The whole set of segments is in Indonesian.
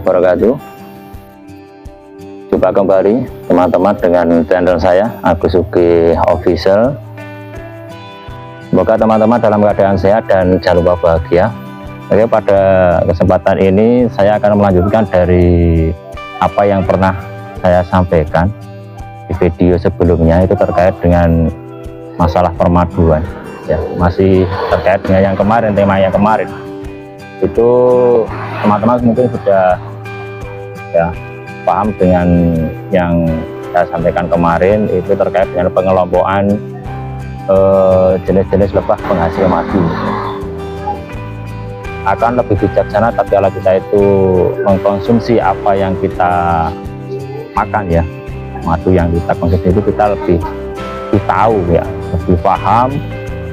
wabarakatuh. Jumpa kembali teman-teman dengan channel saya Agus Ugi Official. Semoga teman-teman dalam keadaan sehat dan jangan lupa bahagia. Oke, pada kesempatan ini saya akan melanjutkan dari apa yang pernah saya sampaikan di video sebelumnya, itu terkait dengan masalah permaduan ya, masih terkait dengan yang kemarin, tema yang kemarin itu teman-teman mungkin sudah ya paham dengan yang saya sampaikan kemarin, itu terkait dengan pengelompokan jenis-jenis lebah penghasil madu. Akan lebih bijaksana tapi kalau kita itu mengkonsumsi apa yang kita makan ya, madu yang kita konsumsi itu kita lebih tahu ya, lebih paham.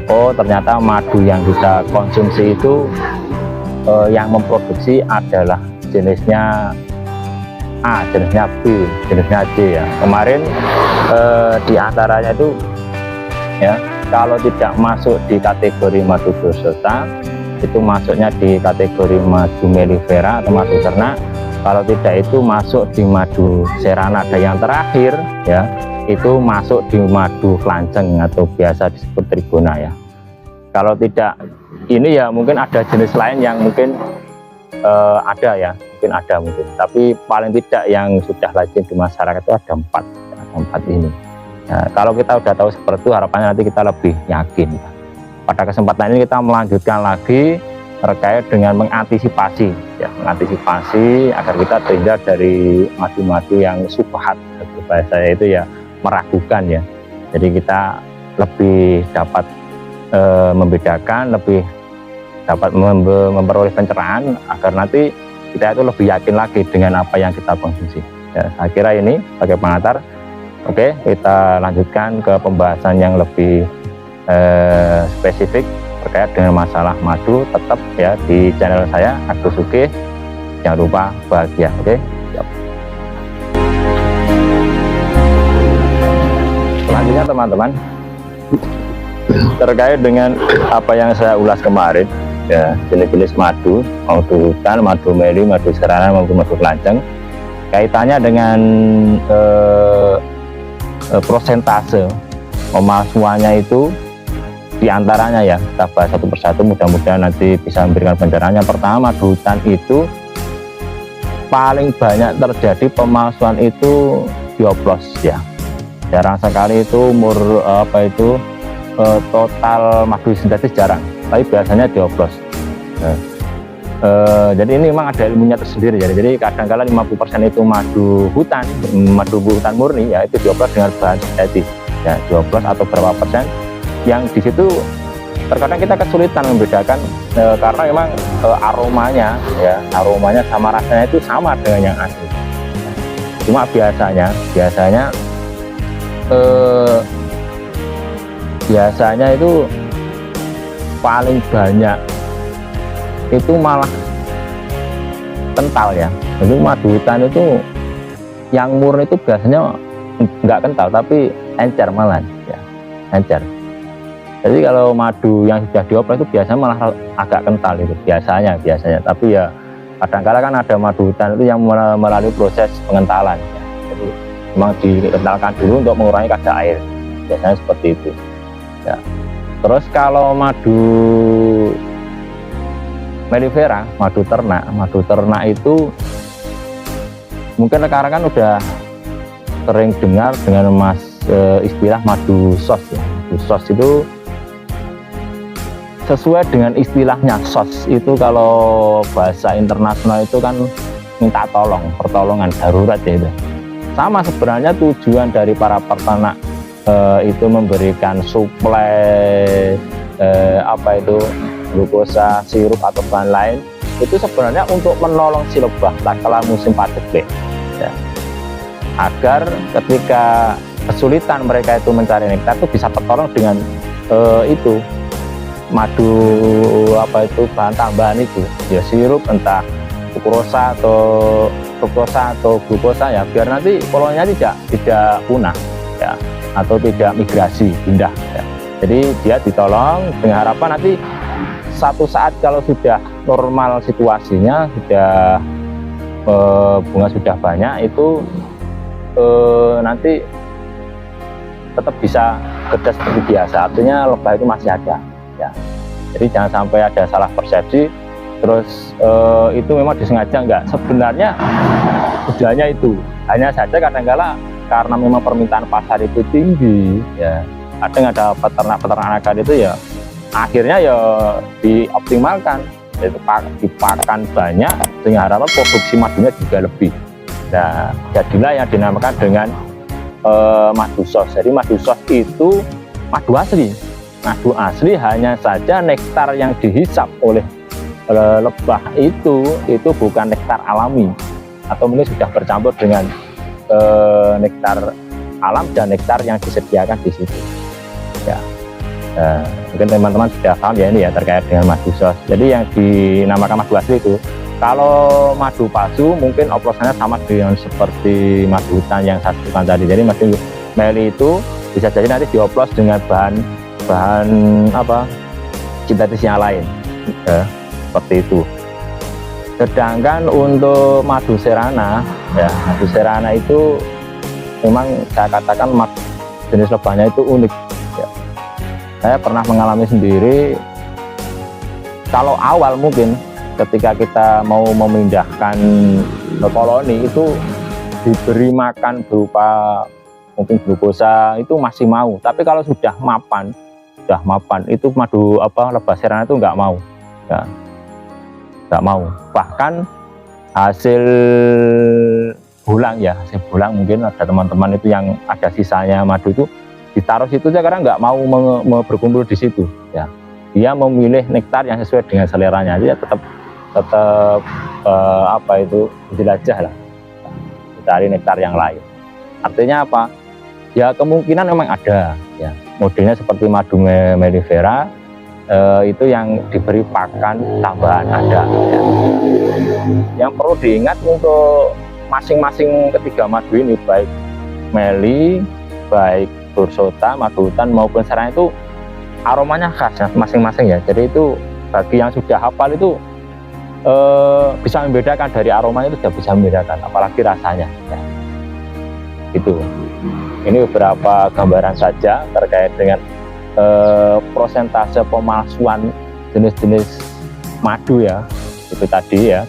Oh, ternyata madu yang kita konsumsi itu yang memproduksi adalah jenisnya A, jenisnya B, jenisnya C ya. Kemarin di antaranya itu ya, kalau tidak masuk di kategori madu dorsata, itu masuknya di kategori madu mellifera atau madu ternak. Kalau tidak itu masuk di madu serana. Dan yang terakhir ya, itu masuk di madu flanceng atau biasa disebut trigona ya. Kalau tidak ini ya mungkin ada jenis lain yang mungkin ada ya, mungkin, tapi paling tidak yang sudah lazim di masyarakat itu ada empat ini ya. Kalau kita udah tahu seperti itu, harapannya nanti kita lebih yakin ya. Pada kesempatan ini kita melanjutkan lagi terkait dengan mengantisipasi ya, mengantisipasi agar kita terhindar dari madu-madu yang subhat, bahasa saya itu ya meragukan ya. Jadi kita lebih dapat membedakan, lebih dapat memperoleh pencerahan agar nanti kita itu lebih yakin lagi dengan apa yang kita konsumsi ya. Saya kira ini sebagai pengantar. Oke, kita lanjutkan ke pembahasan yang lebih spesifik terkait dengan masalah madu. Tetap ya di channel saya Agus Ugi, jangan lupa bahagia. Oke, siap. Selanjutnya teman-teman, terkait dengan apa yang saya ulas kemarin ya, jenis-jenis madu, madu hutan, madu meli, madu serana maupun madu flanceng, kaitannya dengan prosentase pemalsuannya itu diantaranya ya, kita bahas satu persatu, mudah-mudahan nanti bisa memberikan pencerahan. Yang pertama, madu hutan itu paling banyak terjadi pemalsuan itu dioplos ya, jarang sekali itu total madu sintetis jarang, tapi biasanya dioplos. Jadi ini memang ada ilmunya tersendiri ya. Jadi kadang-kala 50% itu madu hutan murni ya, itu dioplos dengan bahan sintetis ya, dioplos atau berapa persen yang di situ terkadang kita kesulitan membedakan karena memang aromanya sama rasanya itu sama dengan yang asli. Cuma biasanya itu paling banyak itu malah kental ya. Jadi madu hutan itu yang murni itu biasanya nggak kental tapi encer malah ya, encer. Jadi kalau madu yang sudah dioplos itu biasanya malah agak kental itu biasanya. Tapi ya kadang-kala kan ada madu hutan itu yang melalui proses pengentalan ya. Jadi memang dikentalkan dulu untuk mengurangi kadar air, biasanya seperti itu ya. Terus kalau madu mellifera, madu ternak itu mungkin sekarang kan udah sering dengar dengan istilah madu sos ya. Madu sos itu sesuai dengan istilahnya. Sos itu kalau bahasa internasional itu kan minta pertolongan darurat ya itu. Sama sebenarnya tujuan dari para peternak itu memberikan suplai glukosa, sirup atau bahan lain, itu sebenarnya untuk menolong si lebah kala musim paceklik ya, agar ketika kesulitan mereka itu mencari nektar itu bisa tertolong dengan itu madu bahan tambahan itu ya, sirup entah sukrosa atau fruktosa atau glukosa ya, biar nanti koloninya tidak punah ya, atau tidak migrasi pindah ya. Jadi dia ditolong dengan harapan nanti satu saat kalau sudah normal situasinya, sudah bunga sudah banyak itu nanti tetap bisa kerja seperti biasa, artinya lebah itu masih ada ya. Jadi jangan sampai ada salah persepsi terus itu memang disengaja, enggak, sebenarnya tujuannya itu hanya saja kadang-kala karena memang permintaan pasar itu tinggi ya, kadang ada peternak-peternak anakan itu ya akhirnya ya dioptimalkan, yaitu dipakan banyak dengan harapan produksi madunya juga lebih. Nah, jadilah yang dinamakan dengan madu sos. Jadi madu sos itu madu asli. Madu asli hanya saja nektar yang dihisap oleh lebah itu bukan nektar alami, atau mungkin sudah bercampur dengan nektar alam dan nektar yang disediakan di situ. Ya, mungkin teman-teman sudah paham ya ini ya terkait dengan madu sos. Jadi yang dinamakan madu asli itu. Kalau madu palsu mungkin oplosannya sama dengan seperti madu hutan yang saya sebutkan tadi. Jadi madu meli itu bisa jadi nanti dioplos dengan bahan apa sintetis yang lain ya, seperti itu. Sedangkan untuk madu serana ya, madu serana itu memang saya katakan jenis lebahnya itu unik ya. Saya pernah mengalami sendiri. Kalau awal mungkin ketika kita mau memindahkan koloni itu diberi makan berupa mungkin glukosa itu masih mau, tapi kalau sudah mapan itu madu lebah serana itu nggak mau ya, nggak mau. Bahkan hasil bulang mungkin ada teman-teman itu yang ada sisanya madu itu ditaruh situ aja karena nggak mau berkumpul di situ ya. Dia memilih nektar yang sesuai dengan seleranya, dia tetap jelajah lah, cari nektar yang lain. Artinya apa? Ya kemungkinan memang ada ya, modelnya seperti madu mellifera itu yang diberi pakan tambahan ada ya. Yang perlu diingat untuk masing-masing ketiga madu ini, baik meli, baik bursota, madu hutan maupun serana, itu aromanya khas ya, masing-masing ya. Jadi itu bagi yang sudah hafal itu bisa membedakan, dari aromanya itu sudah bisa membedakan, apalagi rasanya ya. Itu ini beberapa gambaran saja terkait dengan prosentase pemalsuan jenis-jenis madu ya. Itu tadi ya,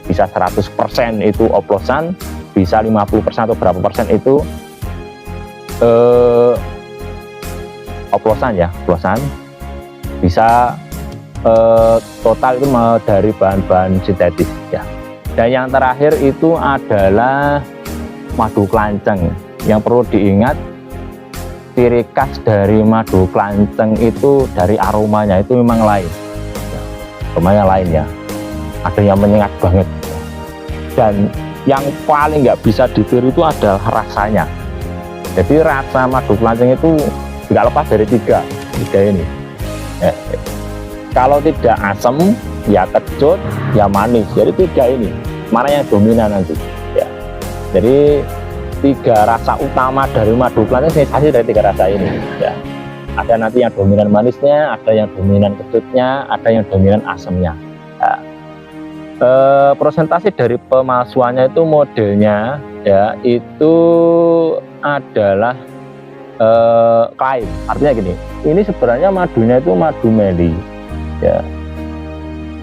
bisa 100% itu oplosan, bisa 50% atau berapa persen itu oplosan ya, oplosan. Bisa total itu dari bahan-bahan sintetis ya. Dan yang terakhir itu adalah madu kelanceng. Yang perlu diingat, ciri khas dari madu kelanceng itu dari aromanya itu memang lain ya. Aromanya lain ya, ada yang menyengat banget ya. Dan yang paling nggak bisa ditiru itu adalah rasanya. Jadi rasa madu kelanceng itu nggak lepas dari tiga ini ya. Kalau tidak asam, ya kecut, ya manis. Jadi tiga ini, mana yang dominan nanti? Ya. Jadi tiga rasa utama dari madu kelanceng sensasi dari tiga rasa ini. Ya. Ada nanti yang dominan manisnya, ada yang dominan kecutnya, ada yang dominan asamnya. Ya. Persentase dari pemalsuannya itu modelnya ya itu adalah klaim. Artinya gini, ini sebenarnya madunya itu madu meli. Ya,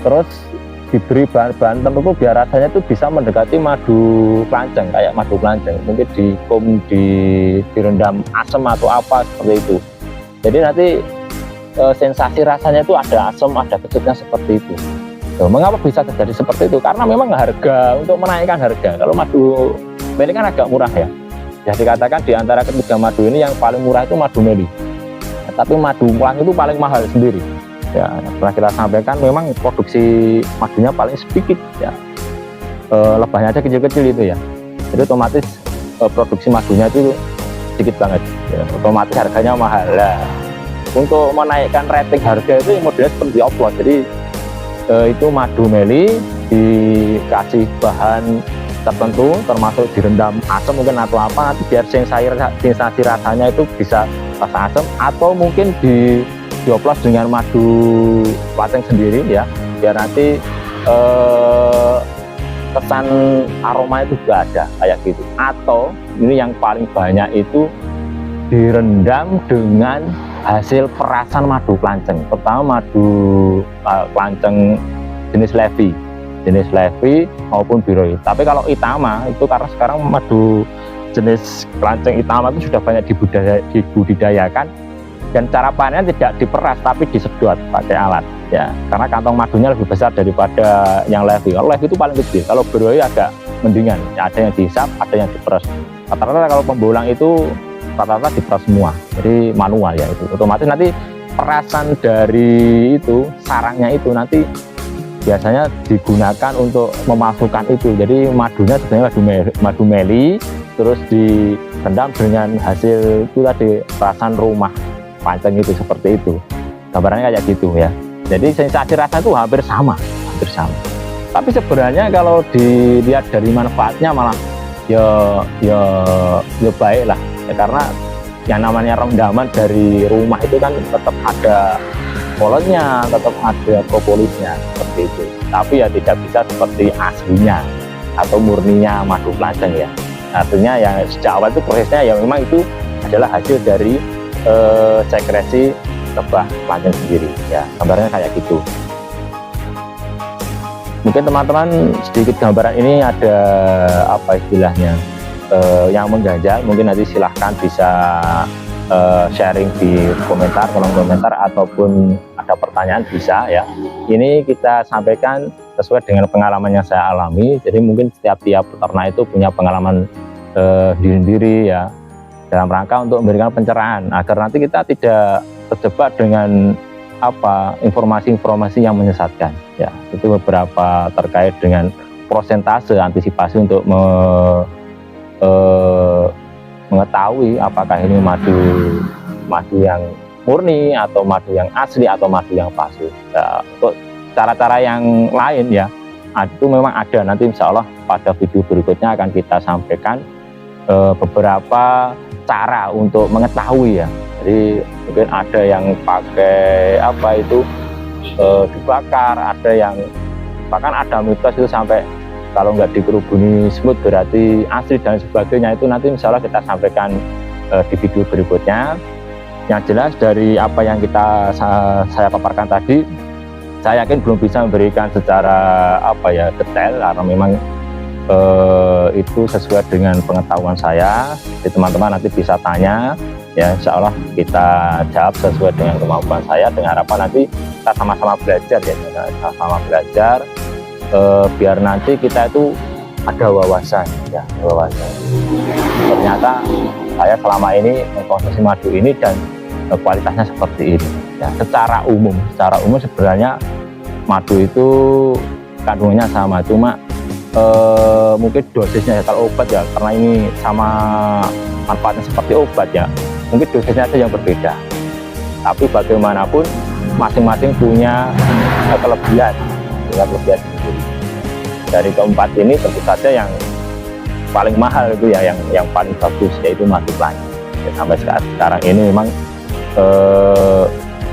terus diberi bahan-bahan tertentu biar rasanya itu bisa mendekati madu kelanceng, kayak madu kelanceng, mungkin direndam asam atau apa seperti itu. Jadi nanti sensasi rasanya itu ada asam, ada kecutnya seperti itu. Mengapa bisa terjadi seperti itu? Karena memang harga, untuk menaikkan harga. Kalau madu meli kan agak murah ya. Ya dikatakan di antara ketiga madu ini yang paling murah itu madu meli. Ya, tapi madu kelanceng itu paling mahal sendiri. Ya, setelah kita sampaikan memang produksi madunya paling sedikit ya, lebahnya aja kecil-kecil itu ya, jadi otomatis produksi madunya itu sedikit banget ya, otomatis harganya mahal lah. Untuk menaikkan rating harga itu modelnya seperti oplos. Jadi itu madu meli dikasih bahan tertentu termasuk direndam asam mungkin atau apa, nanti biar sensasi rasanya itu bisa rasa asam, atau mungkin dioplos dengan madu kelanceng sendiri ya, biar nanti kesan aroma itu juga ada kayak gitu. Atau ini yang paling banyak itu direndam dengan hasil perasan madu klanceng, terutama madu klanceng jenis Levi maupun Biroi. Tapi kalau Itama itu karena sekarang madu jenis klanceng Itama itu sudah banyak dibudidayakan, dan cara panennya tidak diperas tapi disedot pakai alat ya, karena kantong madunya lebih besar daripada yang Levi. Kalau Levi itu paling kecil, kalau Biroi agak mendingan ya, ada yang dihisap, ada yang diperas. Rata-rata kalau pembolang itu rata-rata diperas semua, jadi manual ya, itu otomatis nanti perasan dari itu sarangnya itu nanti biasanya digunakan untuk memasukkan itu. Jadi madunya sebenarnya madu meli, terus direndam dengan hasil itu tadi perasan rumah panceng itu, seperti itu gambarannya kayak gitu ya. Jadi sensasi rasa itu hampir sama. Tapi sebenarnya kalau dilihat dari manfaatnya malah ya baik lah ya, karena yang namanya rendaman dari rumah itu kan tetap ada polonnya, tetap ada propolisnya seperti itu. Tapi ya tidak bisa seperti aslinya atau murninya madu klanceng ya. Artinya ya sejak awal itu prosesnya ya memang itu adalah hasil dari sekresi lebah klanceng sendiri ya, gambarnya kayak gitu. Mungkin teman-teman sedikit gambaran ini ada apa istilahnya yang mengganjal, mungkin nanti silahkan bisa sharing di kolom komentar ataupun ada pertanyaan bisa ya. Ini kita sampaikan sesuai dengan pengalaman yang saya alami. Jadi mungkin setiap peternak itu punya pengalaman sendiri ya, dalam rangka untuk memberikan pencerahan agar nanti kita tidak terjebak dengan apa informasi-informasi yang menyesatkan ya. Itu beberapa terkait dengan prosentase antisipasi untuk mengetahui apakah ini madu yang murni atau madu yang asli atau madu yang palsu ya. Untuk cara-cara yang lain ya itu memang ada, nanti insya Allah pada video berikutnya akan kita sampaikan beberapa cara untuk mengetahui ya. Jadi mungkin ada yang pakai apa itu dibakar, ada yang bahkan ada mitos itu sampai kalau nggak dikerubuni semut berarti asli dan sebagainya. Itu nanti insya Allah kita sampaikan di video berikutnya. Yang jelas dari apa yang saya paparkan tadi, saya yakin belum bisa memberikan secara apa ya detail karena memang itu sesuai dengan pengetahuan saya. Jadi teman-teman nanti bisa tanya ya, insya Allah kita jawab sesuai dengan kemampuan saya, dengan harapan nanti kita sama-sama belajar ya, sama-sama belajar biar nanti kita itu ada wawasan ya, ternyata saya selama ini mengkonsumsi madu ini dan kualitasnya seperti ini ya. Secara umum sebenarnya madu itu kandungannya sama, cuma mungkin dosisnya ya, kalau obat ya karena ini sama manfaatnya seperti obat ya, mungkin dosisnya aja yang berbeda. Tapi bagaimanapun masing-masing punya kelebihan sendiri. Dari keempat ini tentu saja yang paling mahal itu ya, yang paling bagus yaitu madu klanceng ya. Sampai sekarang ini memang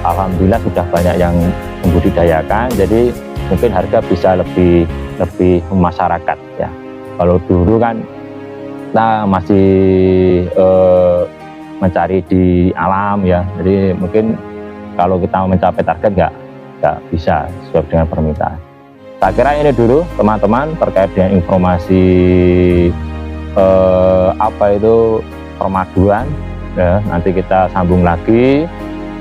alhamdulillah sudah banyak yang membudidayakan, jadi mungkin harga bisa lebih masyarakat ya. Kalau dulu kan kita masih mencari di alam ya, jadi mungkin kalau kita mencapai target nggak bisa sesuai dengan permintaan. Saya kira ini dulu teman-teman terkait dengan informasi apa itu permaduan ya. Nanti kita sambung lagi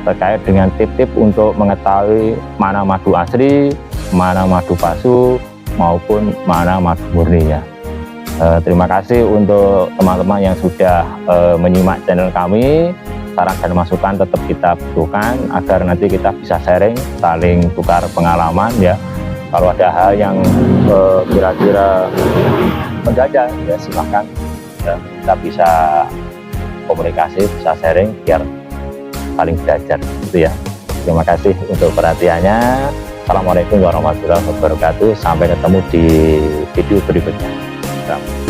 terkait dengan tip-tip untuk mengetahui mana madu asli, mana madu palsu, maupun mana madu murni ya. Terima kasih untuk teman-teman yang sudah menyimak channel kami. Saran dan masukan tetap kita butuhkan agar nanti kita bisa sharing, saling tukar pengalaman ya. Kalau ada hal yang kira-kira mendadak ya silahkan ya, kita bisa komunikasi, bisa sharing biar saling belajar gitu ya. Terima kasih untuk perhatiannya. Assalamualaikum warahmatullahi wabarakatuh. Sampai ketemu di video berikutnya. Salam.